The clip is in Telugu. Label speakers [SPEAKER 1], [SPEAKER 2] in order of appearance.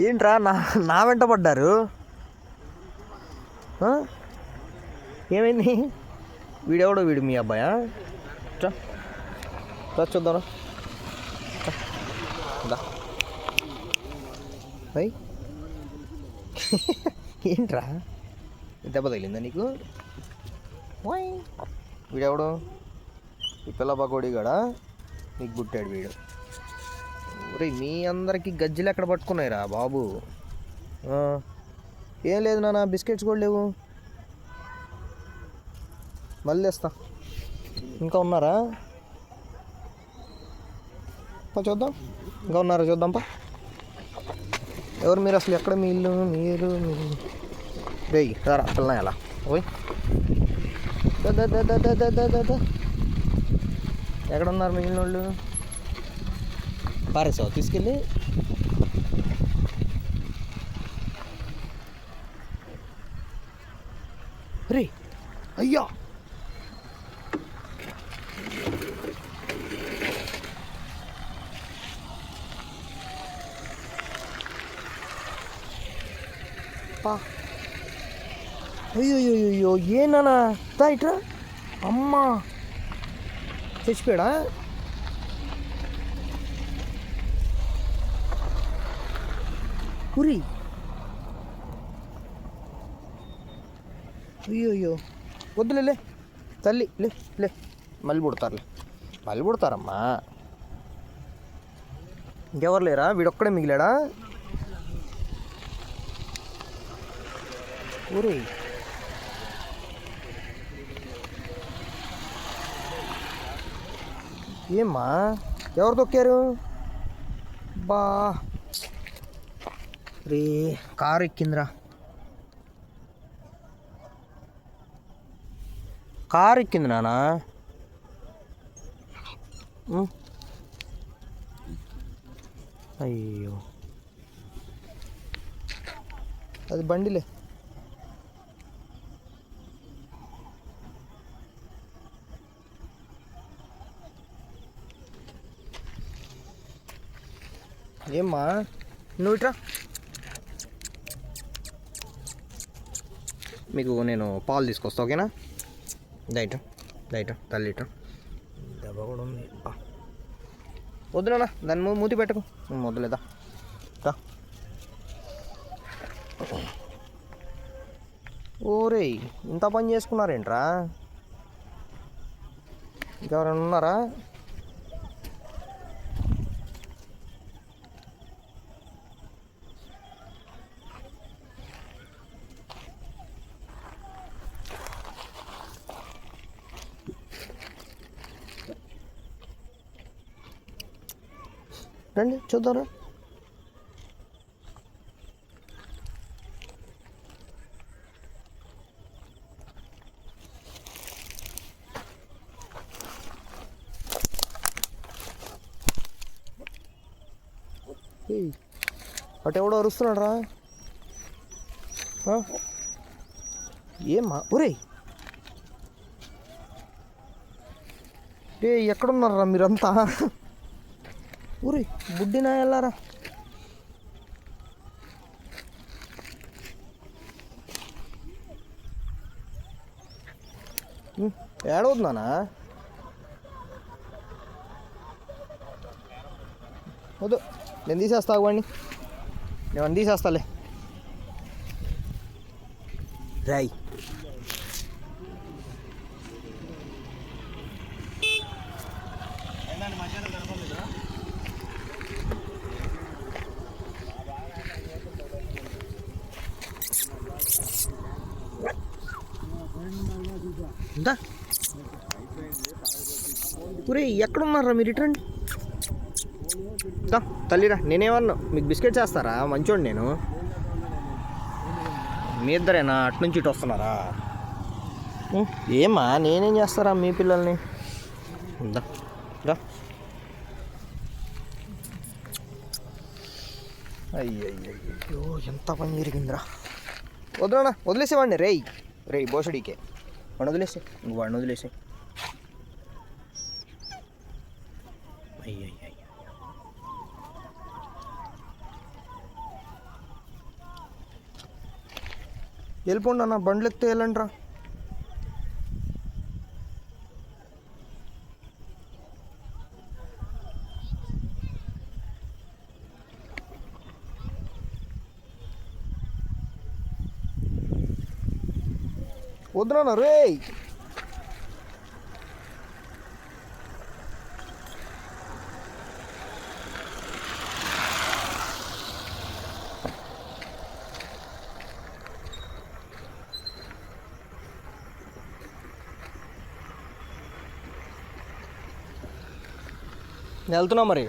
[SPEAKER 1] ఏంట్రా నా వెంట పడ్డారు? ఏమైంది? వీడెవడో వీడు మీ అబ్బాయా? చూద్దాం ఏంట్రా దెబ్బ తగిలిందా నీకు? వీడెవడు? ఈ పిల్ల పకోడీ కూడా నీకు పుట్టాడు వీడు. ఒరే మీ అందరికి గజ్జలు ఎక్కడ పట్టుకున్నాయిరా బాబు? ఏం లేదు నాన్న, బిస్కెట్స్ కూడా లేవు. మళ్ళీ వేస్తా. ఇంకా ఉన్నారా? చూద్దాం, ఇంకా ఉన్నారా చూద్దాంపా. ఎవరు మీరు అసలు? ఎక్కడ మీ ఇల్లు? మీరు రేయ్ రా పిల్ల ఎలా ఓయ్ ఎక్కడ ఉన్నారు మిగిలిన వాళ్ళు? పారేసావు తీసుకెళ్ళి? రే అయ్యా, అయ్యో ఏనా ఇట్రా. అమ్మా చచ్చిపోయాడా? ఉరి అయ్యో వద్దులే తల్లి, లే మళ్ళీ పుడతారమ్మా. ఇంకెవరు లేరా? వీడొక్కడే మిగిలాడా? ఊరే ఏమ్మా ఎవరు తొక్కారు? బా రే కారు ఎక్కిందిరా, కారు ఎక్కింది నానా. అయ్యో అది బండిలే. ఏమ్మా నువ్వు ఇట్రా, మీకు నేను పాలు తీసుకొస్తా, ఓకేనా? దయట తల్లి ఇట్రా. దెబ్బ కూడా ఉంది. వద్దునా దాన్ని మూతి పెట్టకు, వద్దులేదా. ఓరే ఇంత పని చేసుకున్నారేంట్రా? ఇంకెవరైనా ఉన్నారా? రండి చూద్దారా. అటు ఎవడో అరుస్తున్నాడు రా. ఏమ్మా ఒరే ఎక్కడున్నారా మీరంతా? ఊరి బుడ్డినా వెళ్ళారా? ఏడవుతున్నానా? వద్దు నేను తీసేస్తా వాడిని, నేను తీసేస్తాలే. రాయ్ ఉందా? ఊరే ఎక్కడున్నారా మీరు? ఇటండి తల్లిరా. నేనేమన్నా మీకు బిస్కెట్ చేస్తారా? మంచోడు నేను. మీ ఇద్దరేనా అటు నుంచి ఇటు వస్తున్నారా? ఏమా నేనేం చేస్తారా మీ పిల్లల్ని? అయ్యో ఎంత పని జరిగిందిరా. వద్దునా వదిలేసేవాడిని. రేయ్ బోసడికే వాడిని వదిలేసే, వాడిని వదిలేసే. అయ్యయ్య వెళ్ళిపోండి అన్న, బండ్లు ఎక్కితే వెళ్ళండి రా. వద్దునా రే. వెళ్తున్నా మరి.